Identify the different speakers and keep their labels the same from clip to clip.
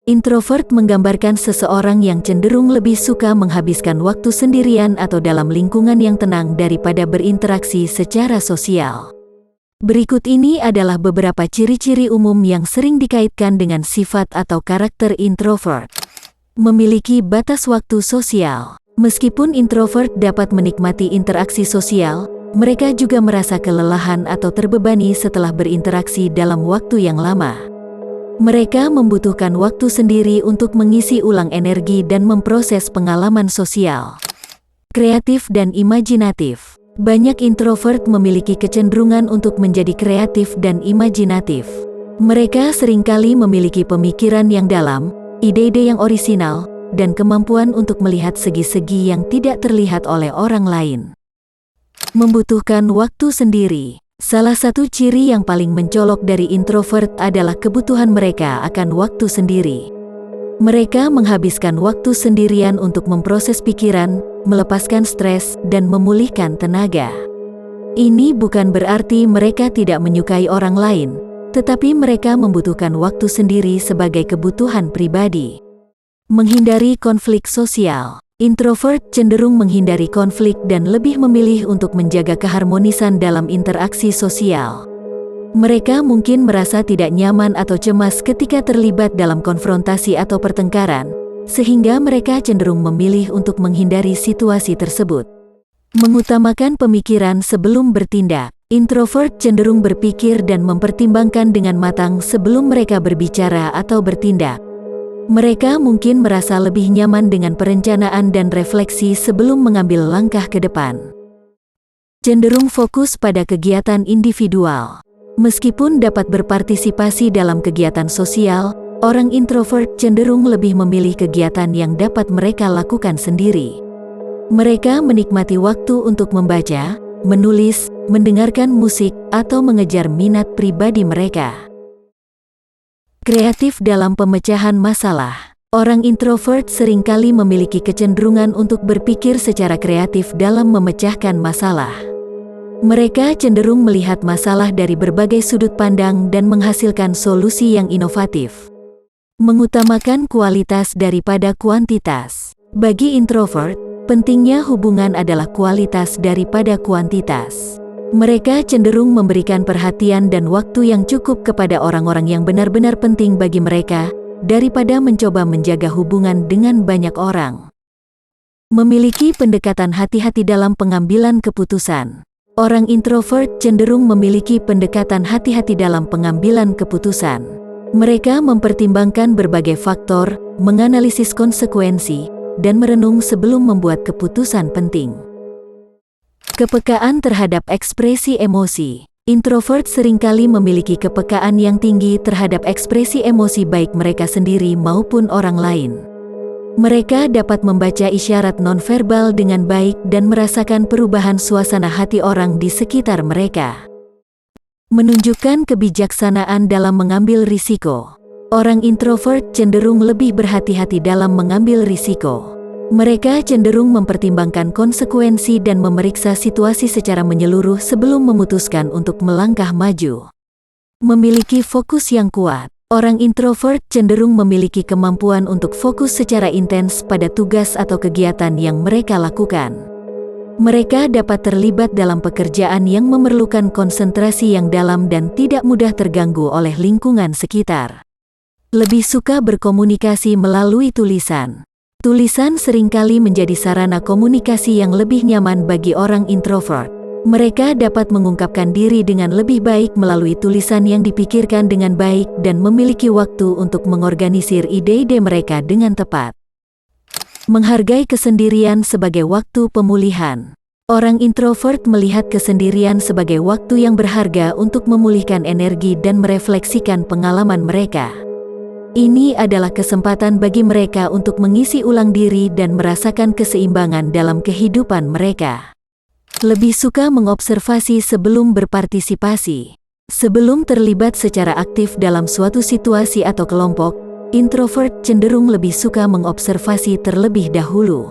Speaker 1: Introvert menggambarkan seseorang yang cenderung lebih suka menghabiskan waktu sendirian atau dalam lingkungan yang tenang daripada berinteraksi secara sosial. Berikut ini adalah beberapa ciri-ciri umum yang sering dikaitkan dengan sifat atau karakter introvert. Memiliki batas waktu sosial. Meskipun introvert dapat menikmati interaksi sosial, mereka juga merasa kelelahan atau terbebani setelah berinteraksi dalam waktu yang lama. Mereka membutuhkan waktu sendiri untuk mengisi ulang energi dan memproses pengalaman sosial. Kreatif dan imajinatif. Banyak introvert memiliki kecenderungan untuk menjadi kreatif dan imajinatif. Mereka seringkali memiliki pemikiran yang dalam, ide-ide yang orisinal, dan kemampuan untuk melihat segi-segi yang tidak terlihat oleh orang lain. Membutuhkan waktu sendiri. Salah satu ciri yang paling mencolok dari introvert adalah kebutuhan mereka akan waktu sendiri. Mereka menghabiskan waktu sendirian untuk memproses pikiran, melepaskan stres, dan memulihkan tenaga. Ini bukan berarti mereka tidak menyukai orang lain, tetapi mereka membutuhkan waktu sendiri sebagai kebutuhan pribadi. Menghindari konflik sosial. Introvert cenderung menghindari konflik dan lebih memilih untuk menjaga keharmonisan dalam interaksi sosial. Mereka mungkin merasa tidak nyaman atau cemas ketika terlibat dalam konfrontasi atau pertengkaran, sehingga mereka cenderung memilih untuk menghindari situasi tersebut. Mengutamakan pemikiran sebelum bertindak. Introvert cenderung berpikir dan mempertimbangkan dengan matang sebelum mereka berbicara atau bertindak. Mereka mungkin merasa lebih nyaman dengan perencanaan dan refleksi sebelum mengambil langkah ke depan. Cenderung fokus pada kegiatan individual. Meskipun dapat berpartisipasi dalam kegiatan sosial, orang introvert cenderung lebih memilih kegiatan yang dapat mereka lakukan sendiri. Mereka menikmati waktu untuk membaca, menulis, mendengarkan musik, atau mengejar minat pribadi mereka. Kreatif dalam pemecahan masalah. Orang introvert seringkali memiliki kecenderungan untuk berpikir secara kreatif dalam memecahkan masalah. Mereka cenderung melihat masalah dari berbagai sudut pandang dan menghasilkan solusi yang inovatif. Mengutamakan kualitas daripada kuantitas. Bagi introvert, pentingnya hubungan adalah kualitas daripada kuantitas. Mereka cenderung memberikan perhatian dan waktu yang cukup kepada orang-orang yang benar-benar penting bagi mereka, daripada mencoba menjaga hubungan dengan banyak orang. Memiliki pendekatan hati-hati dalam pengambilan keputusan. Orang introvert cenderung memiliki pendekatan hati-hati dalam pengambilan keputusan. Mereka mempertimbangkan berbagai faktor, menganalisis konsekuensi, dan merenung sebelum membuat keputusan penting. Kepekaan terhadap ekspresi emosi. Introvert seringkali memiliki kepekaan yang tinggi terhadap ekspresi emosi baik mereka sendiri maupun orang lain. Mereka dapat membaca isyarat nonverbal dengan baik dan merasakan perubahan suasana hati orang di sekitar mereka. Menunjukkan kebijaksanaan dalam mengambil risiko. Orang introvert cenderung lebih berhati-hati dalam mengambil risiko. Mereka cenderung mempertimbangkan konsekuensi dan memeriksa situasi secara menyeluruh sebelum memutuskan untuk melangkah maju. Memiliki fokus yang kuat. Orang introvert cenderung memiliki kemampuan untuk fokus secara intens pada tugas atau kegiatan yang mereka lakukan. Mereka dapat terlibat dalam pekerjaan yang memerlukan konsentrasi yang dalam dan tidak mudah terganggu oleh lingkungan sekitar. Lebih suka berkomunikasi melalui tulisan. Tulisan seringkali menjadi sarana komunikasi yang lebih nyaman bagi orang introvert. Mereka dapat mengungkapkan diri dengan lebih baik melalui tulisan yang dipikirkan dengan baik dan memiliki waktu untuk mengorganisir ide-ide mereka dengan tepat. Menghargai kesendirian sebagai waktu pemulihan. Orang introvert melihat kesendirian sebagai waktu yang berharga untuk memulihkan energi dan merefleksikan pengalaman mereka. Ini adalah kesempatan bagi mereka untuk mengisi ulang diri dan merasakan keseimbangan dalam kehidupan mereka. Lebih suka mengobservasi sebelum berpartisipasi. Sebelum terlibat secara aktif dalam suatu situasi atau kelompok, introvert cenderung lebih suka mengobservasi terlebih dahulu.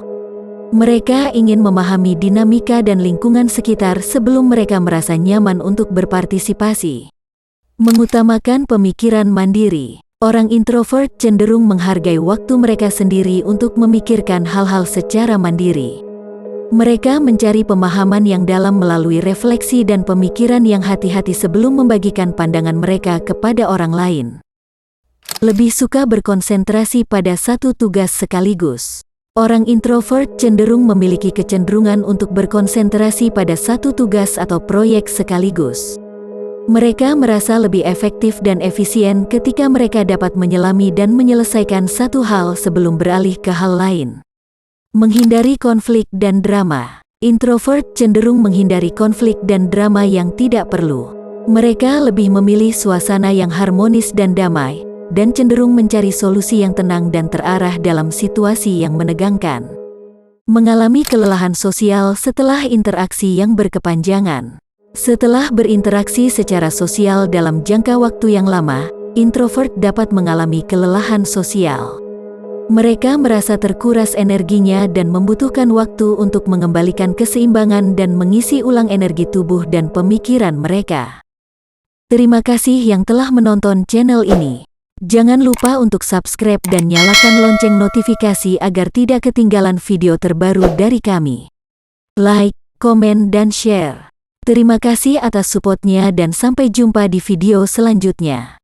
Speaker 1: Mereka ingin memahami dinamika dan lingkungan sekitar sebelum mereka merasa nyaman untuk berpartisipasi. Mengutamakan pemikiran mandiri. Orang introvert cenderung menghargai waktu mereka sendiri untuk memikirkan hal-hal secara mandiri. Mereka mencari pemahaman yang dalam melalui refleksi dan pemikiran yang hati-hati sebelum membagikan pandangan mereka kepada orang lain. Lebih suka berkonsentrasi pada satu tugas sekaligus. Orang introvert cenderung memiliki kecenderungan untuk berkonsentrasi pada satu tugas atau proyek sekaligus. Mereka merasa lebih efektif dan efisien ketika mereka dapat menyelami dan menyelesaikan satu hal sebelum beralih ke hal lain. Menghindari konflik dan drama. Introvert cenderung menghindari konflik dan drama yang tidak perlu. Mereka lebih memilih suasana yang harmonis dan damai, dan cenderung mencari solusi yang tenang dan terarah dalam situasi yang menegangkan. Mengalami kelelahan sosial setelah interaksi yang berkepanjangan. Setelah berinteraksi secara sosial dalam jangka waktu yang lama, introvert dapat mengalami kelelahan sosial. Mereka merasa terkuras energinya dan membutuhkan waktu untuk mengembalikan keseimbangan dan mengisi ulang energi tubuh dan pemikiran mereka. Terima kasih yang telah menonton channel ini. Jangan lupa untuk subscribe dan nyalakan lonceng notifikasi agar tidak ketinggalan video terbaru dari kami. Like, komen, dan share. Terima kasih atas supportnya dan sampai jumpa di video selanjutnya.